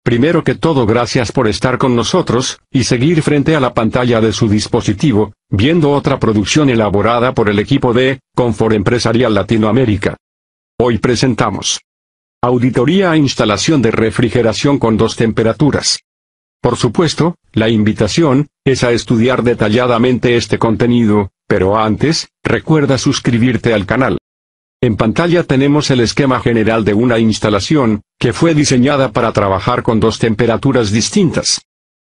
Primero que todo, gracias por estar con nosotros, y seguir frente a la pantalla de su dispositivo, viendo otra producción elaborada por el equipo de Confort Empresarial Latinoamérica. Hoy presentamos Auditoría e instalación de refrigeración con 2 temperaturas. Por supuesto, la invitación es a estudiar detalladamente este contenido, pero antes, recuerda suscribirte al canal. En pantalla tenemos el esquema general de una instalación, que fue diseñada para trabajar con 2 temperaturas distintas.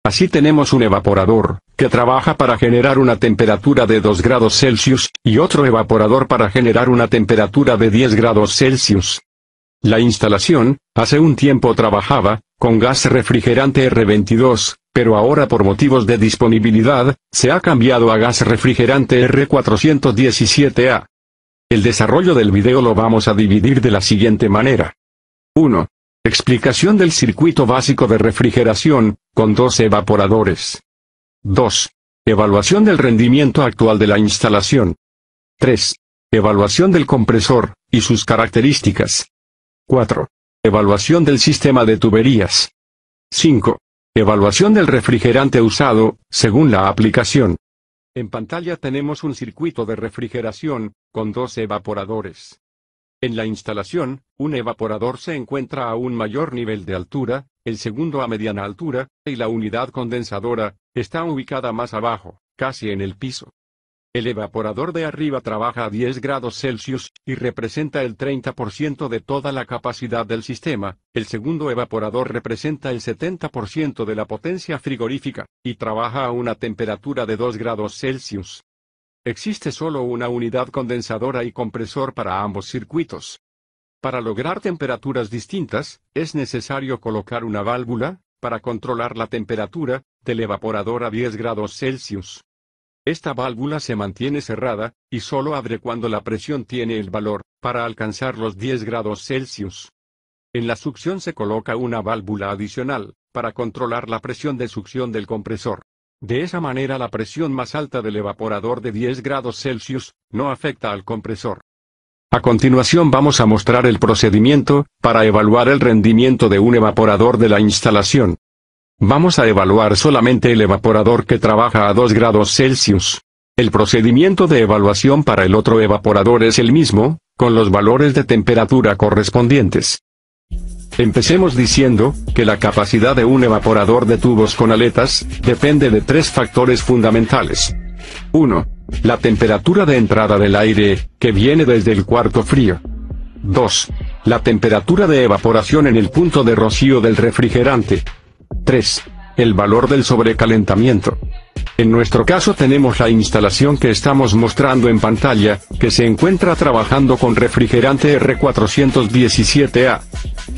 Así tenemos un evaporador, que trabaja para generar una temperatura de 2 grados Celsius, y otro evaporador para generar una temperatura de 10 grados Celsius. La instalación, hace un tiempo trabajaba con gas refrigerante R22, pero ahora por motivos de disponibilidad, se ha cambiado a gas refrigerante R417A. El desarrollo del video lo vamos a dividir de la siguiente manera. 1. Explicación del circuito básico de refrigeración, con 2 evaporadores. 2. Evaluación del rendimiento actual de la instalación. 3. Evaluación del compresor, y sus características. 4. Evaluación del sistema de tuberías. 5. Evaluación del refrigerante usado, según la aplicación. En pantalla tenemos un circuito de refrigeración, con 2 evaporadores. En la instalación, un evaporador se encuentra a un mayor nivel de altura, el segundo a mediana altura, y la unidad condensadora está ubicada más abajo, casi en el piso. El evaporador de arriba trabaja a 10 grados Celsius, y representa el 30% de toda la capacidad del sistema. El segundo evaporador representa el 70% de la potencia frigorífica, y trabaja a una temperatura de 2 grados Celsius. Existe solo una unidad condensadora y compresor para ambos circuitos. Para lograr temperaturas distintas, es necesario colocar una válvula, para controlar la temperatura, del evaporador a 10 grados Celsius. Esta válvula se mantiene cerrada, y solo abre cuando la presión tiene el valor, para alcanzar los 10 grados Celsius. En la succión se coloca una válvula adicional, para controlar la presión de succión del compresor. De esa manera la presión más alta del evaporador de 10 grados Celsius, no afecta al compresor. A continuación vamos a mostrar el procedimiento, para evaluar el rendimiento de un evaporador de la instalación. Vamos a evaluar solamente el evaporador que trabaja a 2 grados Celsius. El procedimiento de evaluación para el otro evaporador es el mismo, con los valores de temperatura correspondientes. Empecemos diciendo que la capacidad de un evaporador de tubos con aletas depende de 3 factores fundamentales. 1. La temperatura de entrada del aire, que viene desde el cuarto frío. 2. La temperatura de evaporación en el punto de rocío del refrigerante. 3. El valor del sobrecalentamiento. En nuestro caso tenemos la instalación que estamos mostrando en pantalla, que se encuentra trabajando con refrigerante R417A.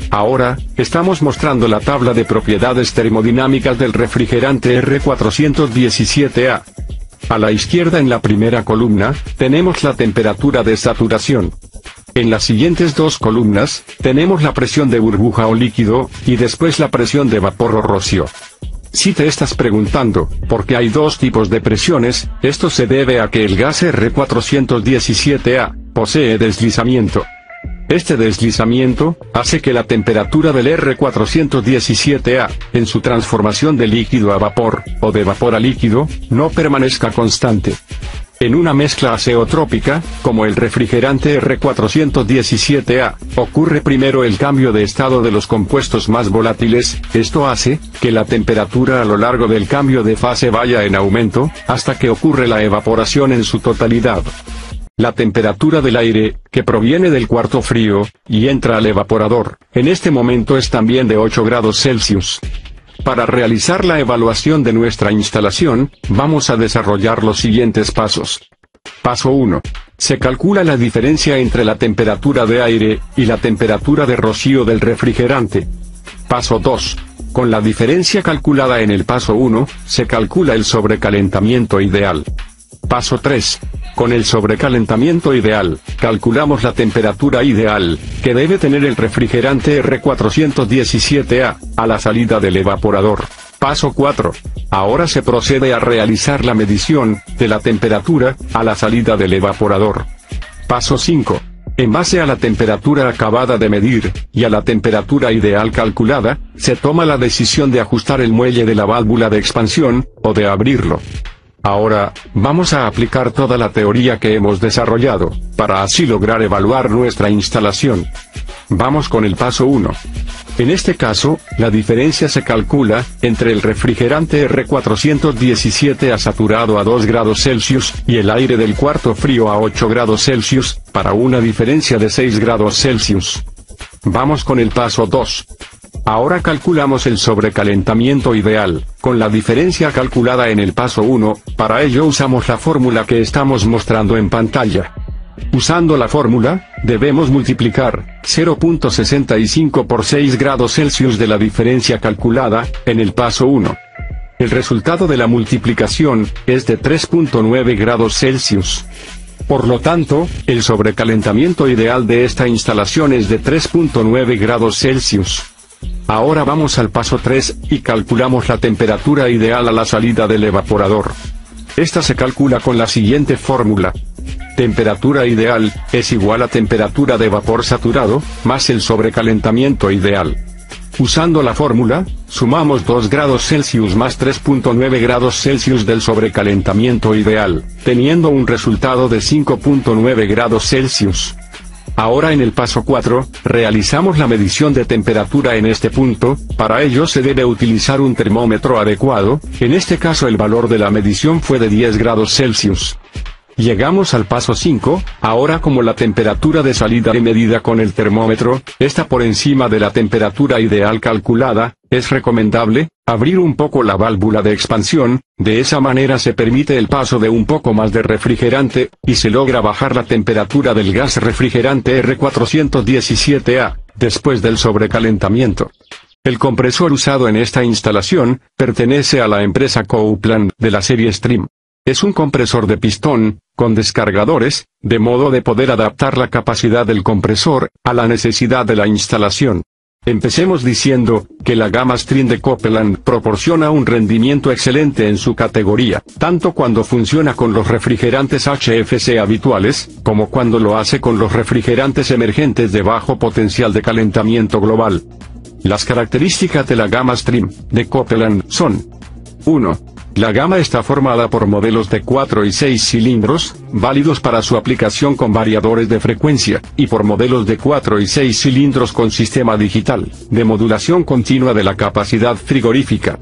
Ahora, estamos mostrando la tabla de propiedades termodinámicas del refrigerante R417A. A la izquierda en la primera columna, tenemos la temperatura de saturación. En las siguientes 2 columnas, tenemos la presión de burbuja o líquido, y después la presión de vapor o rocío. Si te estás preguntando, ¿por qué hay 2 tipos de presiones? Esto se debe a que el gas R417A posee deslizamiento. Este deslizamiento hace que la temperatura del R417A, en su transformación de líquido a vapor, o de vapor a líquido, no permanezca constante. En una mezcla azeotrópica, como el refrigerante R417A, ocurre primero el cambio de estado de los compuestos más volátiles. Esto hace que la temperatura a lo largo del cambio de fase vaya en aumento, hasta que ocurre la evaporación en su totalidad. La temperatura del aire, que proviene del cuarto frío, y entra al evaporador, en este momento es también de 8 grados Celsius. Para realizar la evaluación de nuestra instalación, vamos a desarrollar los siguientes pasos. Paso 1. Se calcula la diferencia entre la temperatura de aire y la temperatura de rocío del refrigerante. Paso 2. Con la diferencia calculada en el paso 1, se calcula el sobrecalentamiento ideal. Paso 3. Con el sobrecalentamiento ideal, calculamos la temperatura ideal, que debe tener el refrigerante R417A, a la salida del evaporador. Paso 4. Ahora se procede a realizar la medición de la temperatura a la salida del evaporador. Paso 5. En base a la temperatura acabada de medir, y a la temperatura ideal calculada, se toma la decisión de ajustar el muelle de la válvula de expansión, o de abrirlo. Ahora, vamos a aplicar toda la teoría que hemos desarrollado, para así lograr evaluar nuestra instalación. Vamos con el paso 1. En este caso, la diferencia se calcula entre el refrigerante R417A saturado a 2 grados Celsius y el aire del cuarto frío a 8 grados Celsius, para una diferencia de 6 grados Celsius. Vamos con el paso 2. Ahora calculamos el sobrecalentamiento ideal, con la diferencia calculada en el paso 1, para ello usamos la fórmula que estamos mostrando en pantalla. Usando la fórmula, debemos multiplicar 0.65 por 6 grados Celsius de la diferencia calculada, en el paso 1. El resultado de la multiplicación, es de 3.9 grados Celsius. Por lo tanto, el sobrecalentamiento ideal de esta instalación es de 3.9 grados Celsius. Ahora vamos al paso 3, y calculamos la temperatura ideal a la salida del evaporador. Esta se calcula con la siguiente fórmula. Temperatura ideal, es igual a temperatura de vapor saturado, más el sobrecalentamiento ideal. Usando la fórmula, sumamos 2 grados Celsius más 3.9 grados Celsius del sobrecalentamiento ideal, teniendo un resultado de 5.9 grados Celsius. Ahora en el paso 4, realizamos la medición de temperatura en este punto. Para ello se debe utilizar un termómetro adecuado, en este caso el valor de la medición fue de 10 grados Celsius. Llegamos al paso 5, ahora como la temperatura de salida es medida con el termómetro, está por encima de la temperatura ideal calculada, es recomendable abrir un poco la válvula de expansión, de esa manera se permite el paso de un poco más de refrigerante, y se logra bajar la temperatura del gas refrigerante R417A, después del sobrecalentamiento. El compresor usado en esta instalación, pertenece a la empresa Coupland, de la serie Stream. Es un compresor de pistón, con descargadores, de modo de poder adaptar la capacidad del compresor, a la necesidad de la instalación. Empecemos diciendo, que la gama Stream de Coupland proporciona un rendimiento excelente en su categoría, tanto cuando funciona con los refrigerantes HFC habituales, como cuando lo hace con los refrigerantes emergentes de bajo potencial de calentamiento global. Las características de la gama Stream, de Coupland, son: 1. La gama está formada por modelos de 4 y 6 cilindros, válidos para su aplicación con variadores de frecuencia, y por modelos de 4 y 6 cilindros con sistema digital, de modulación continua de la capacidad frigorífica.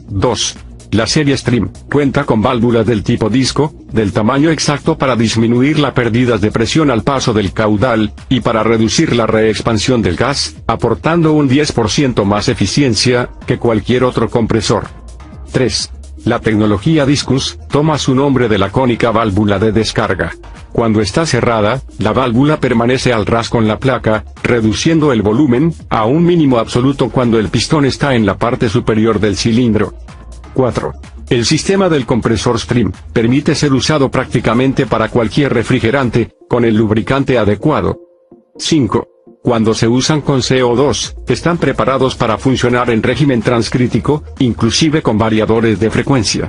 2. La serie Stream cuenta con válvulas del tipo disco, del tamaño exacto para disminuir las pérdidas de presión al paso del caudal, y para reducir la reexpansión del gas, aportando un 10% más eficiencia, que cualquier otro compresor. 3. La tecnología Discus toma su nombre de la cónica válvula de descarga. Cuando está cerrada, la válvula permanece al ras con la placa, reduciendo el volumen a un mínimo absoluto cuando el pistón está en la parte superior del cilindro. 4. El sistema del compresor Stream permite ser usado prácticamente para cualquier refrigerante, con el lubricante adecuado. 5. Cuando se usan con CO2, están preparados para funcionar en régimen transcrítico, inclusive con variadores de frecuencia.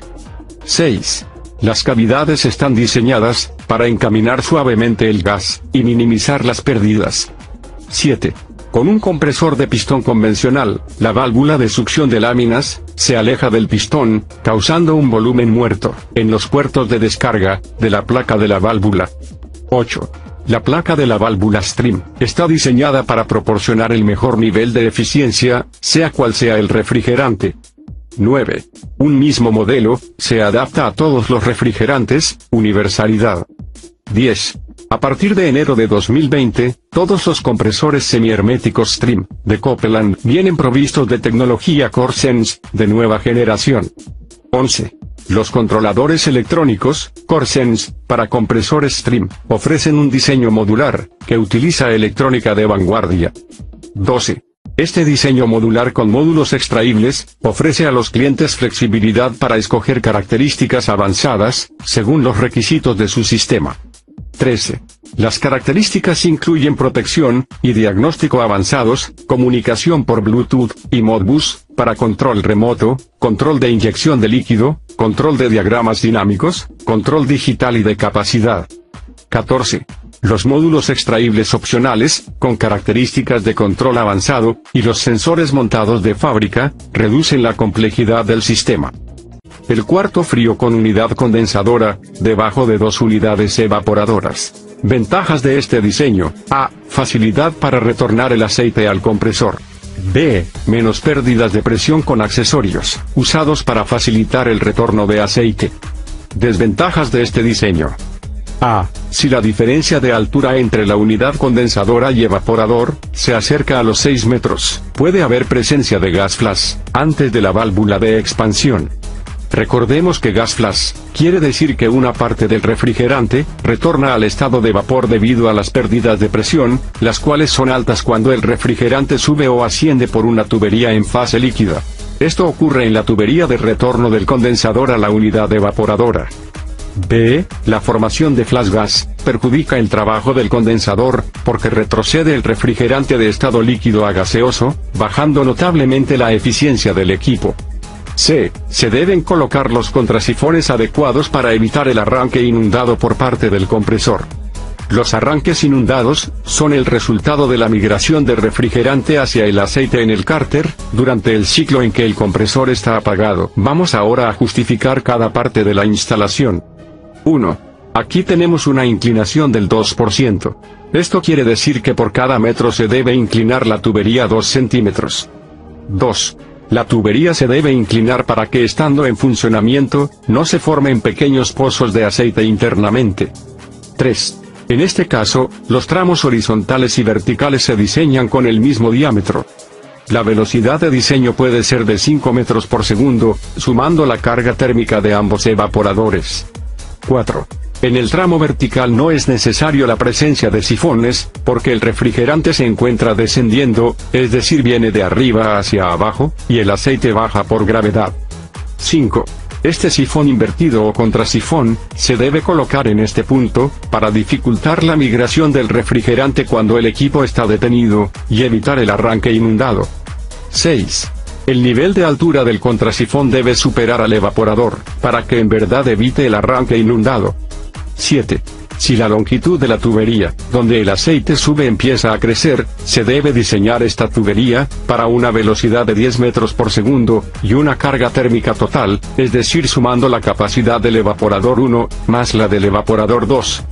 6. Las cavidades están diseñadas para encaminar suavemente el gas y minimizar las pérdidas. 7. Con un compresor de pistón convencional, la válvula de succión de láminas se aleja del pistón, causando un volumen muerto en los puertos de descarga de la placa de la válvula. 8. La placa de la válvula Stream está diseñada para proporcionar el mejor nivel de eficiencia, sea cual sea el refrigerante. 9. Un mismo modelo se adapta a todos los refrigerantes, universalidad. 10. A partir de enero de 2020, todos los compresores semiherméticos Stream de Coupland vienen provistos de tecnología CoreSense de nueva generación. 11. Los controladores electrónicos, CoreSense, para compresores Stream, ofrecen un diseño modular, que utiliza electrónica de vanguardia. 12. Este diseño modular con módulos extraíbles, ofrece a los clientes flexibilidad para escoger características avanzadas, según los requisitos de su sistema. 13. Las características incluyen protección y diagnóstico avanzados, comunicación por Bluetooth y Modbus, para control remoto, control de inyección de líquido, control de diagramas dinámicos, control digital y de capacidad. 14. Los módulos extraíbles opcionales, con características de control avanzado, y los sensores montados de fábrica, reducen la complejidad del sistema. El cuarto frío con unidad condensadora, debajo de 2 unidades evaporadoras. Ventajas de este diseño: A. Facilidad para retornar el aceite al compresor. B. Menos pérdidas de presión con accesorios, usados para facilitar el retorno de aceite. Desventajas de este diseño: A. Si la diferencia de altura entre la unidad condensadora y evaporador se acerca a los 6 metros, puede haber presencia de gas flash antes de la válvula de expansión. Recordemos que gas flash quiere decir que una parte del refrigerante retorna al estado de vapor debido a las pérdidas de presión, las cuales son altas cuando el refrigerante sube o asciende por una tubería en fase líquida. Esto ocurre en la tubería de retorno del condensador a la unidad evaporadora. B. La formación de flash gas perjudica el trabajo del condensador, porque retrocede el refrigerante de estado líquido a gaseoso, bajando notablemente la eficiencia del equipo. C. Se deben colocar los contrasifones adecuados para evitar el arranque inundado por parte del compresor. Los arranques inundados son el resultado de la migración del refrigerante hacia el aceite en el cárter, durante el ciclo en que el compresor está apagado. Vamos ahora a justificar cada parte de la instalación. 1. Aquí tenemos una inclinación del 2%. Esto quiere decir que por cada metro se debe inclinar la tubería 2 centímetros. 2. La tubería se debe inclinar para que, estando en funcionamiento, no se formen pequeños pozos de aceite internamente. 3. En este caso, los tramos horizontales y verticales se diseñan con el mismo diámetro. La velocidad de diseño puede ser de 5 metros por segundo, sumando la carga térmica de ambos evaporadores. 4. En el tramo vertical no es necesario la presencia de sifones, porque el refrigerante se encuentra descendiendo, es decir, viene de arriba hacia abajo, y el aceite baja por gravedad. 5. Este sifón invertido o contrasifón se debe colocar en este punto, para dificultar la migración del refrigerante cuando el equipo está detenido, y evitar el arranque inundado. 6. El nivel de altura del contrasifón debe superar al evaporador, para que en verdad evite el arranque inundado. 7. Si la longitud de la tubería, donde el aceite sube, empieza a crecer, se debe diseñar esta tubería, para una velocidad de 10 metros por segundo, y una carga térmica total, es decir, sumando la capacidad del evaporador 1, más la del evaporador 2.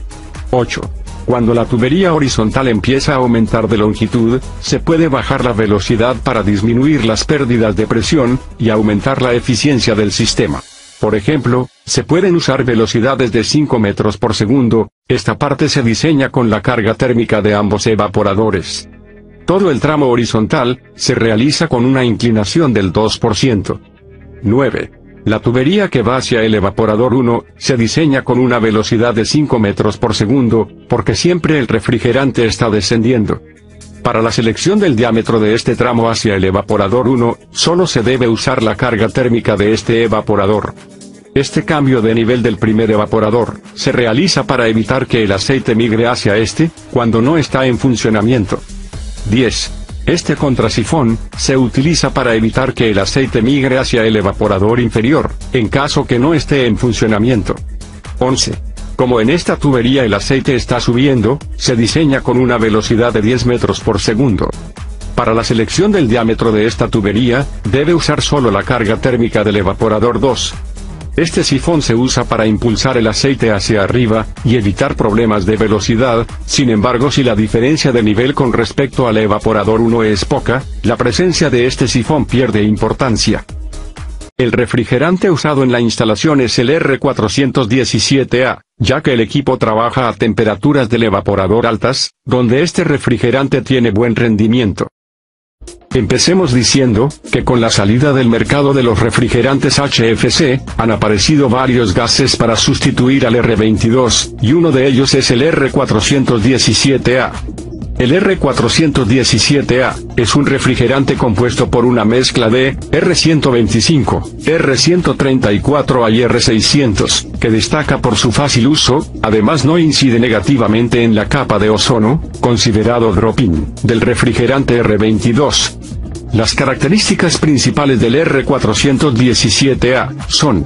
8. Cuando la tubería horizontal empieza a aumentar de longitud, se puede bajar la velocidad para disminuir las pérdidas de presión, y aumentar la eficiencia del sistema. Por ejemplo, se pueden usar velocidades de 5 metros por segundo, esta parte se diseña con la carga térmica de ambos evaporadores. Todo el tramo horizontal se realiza con una inclinación del 2%. 9. La tubería que va hacia el evaporador 1, se diseña con una velocidad de 5 metros por segundo, porque siempre el refrigerante está descendiendo. Para la selección del diámetro de este tramo hacia el evaporador 1, solo se debe usar la carga térmica de este evaporador. Este cambio de nivel del primer evaporador se realiza para evitar que el aceite migre hacia este, cuando no está en funcionamiento. 10. Este contrasifón se utiliza para evitar que el aceite migre hacia el evaporador inferior, en caso que no esté en funcionamiento. 11. Como en esta tubería el aceite está subiendo, se diseña con una velocidad de 10 metros por segundo. Para la selección del diámetro de esta tubería, debe usar solo la carga térmica del evaporador 2. Este sifón se usa para impulsar el aceite hacia arriba, y evitar problemas de velocidad. Sin embargo, si la diferencia de nivel con respecto al evaporador 1 es poca, la presencia de este sifón pierde importancia. El refrigerante usado en la instalación es el R417A, ya que el equipo trabaja a temperaturas del evaporador altas, donde este refrigerante tiene buen rendimiento. Empecemos diciendo, que con la salida del mercado de los refrigerantes HFC, han aparecido varios gases para sustituir al R22, y uno de ellos es el R417A. El R417A es un refrigerante compuesto por una mezcla de R125, R134A y R600, que destaca por su fácil uso, además no incide negativamente en la capa de ozono, considerado drop-in, del refrigerante R22. Las características principales del R417A son: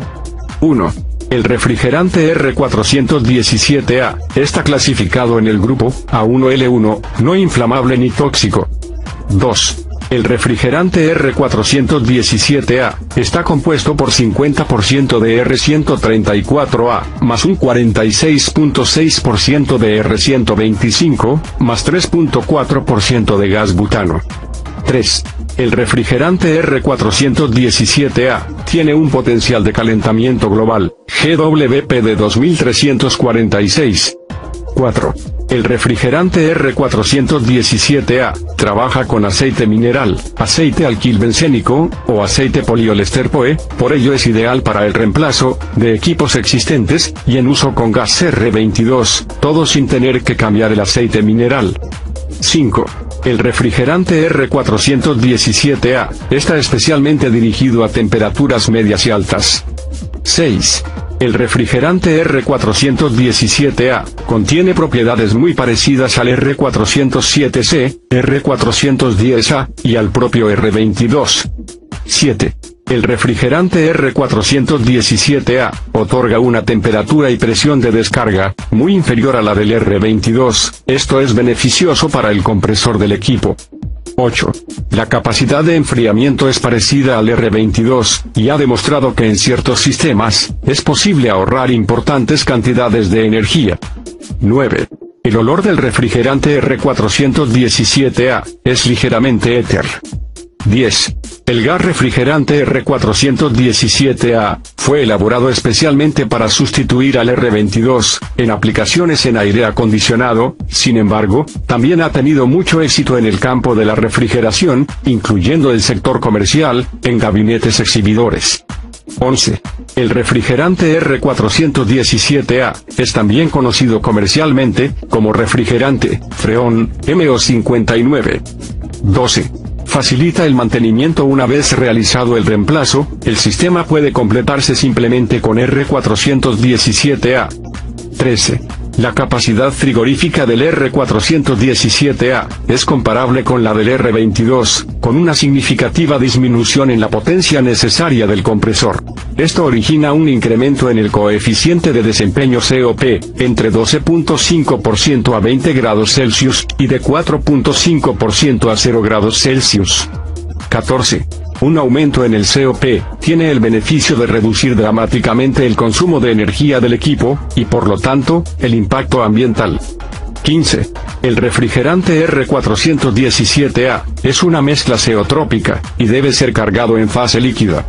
1. El refrigerante R417A está clasificado en el grupo A1L1, no inflamable ni tóxico. 2. El refrigerante R417A está compuesto por 50% de R134A, más un 46.6% de R125, más 3.4% de gas butano. 3. El refrigerante R417A tiene un potencial de calentamiento global, GWP de 2346. 4. El refrigerante R417A trabaja con aceite mineral, aceite alquilbencénico, o aceite poliolester POE, por ello es ideal para el reemplazo de equipos existentes, y en uso con gas R22, todo sin tener que cambiar el aceite mineral. 5. El refrigerante R417A está especialmente dirigido a temperaturas medias y altas. 6. El refrigerante R417A contiene propiedades muy parecidas al R407C, R410A y al propio R22. 7. El refrigerante R417A otorga una temperatura y presión de descarga muy inferior a la del R22, esto es beneficioso para el compresor del equipo. 8. La capacidad de enfriamiento es parecida al R22, y ha demostrado que en ciertos sistemas es posible ahorrar importantes cantidades de energía. 9. El olor del refrigerante R417A es ligeramente éter. 10. El gas refrigerante R417A fue elaborado especialmente para sustituir al R22 en aplicaciones en aire acondicionado, sin embargo, también ha tenido mucho éxito en el campo de la refrigeración, incluyendo el sector comercial, en gabinetes exhibidores. 11. El refrigerante R417A es también conocido comercialmente como refrigerante Freon MO59. 12. Facilita el mantenimiento una vez realizado el reemplazo, el sistema puede completarse simplemente con R417A. 13. La capacidad frigorífica del R417A es comparable con la del R22, con una significativa disminución en la potencia necesaria del compresor. Esto origina un incremento en el coeficiente de desempeño COP, entre 12.5% a 20 grados Celsius, y de 4.5% a 0 grados Celsius. 14. Un aumento en el COP tiene el beneficio de reducir dramáticamente el consumo de energía del equipo, y por lo tanto, el impacto ambiental. 15. El refrigerante R417A es una mezcla zeotrópica, y debe ser cargado en fase líquida.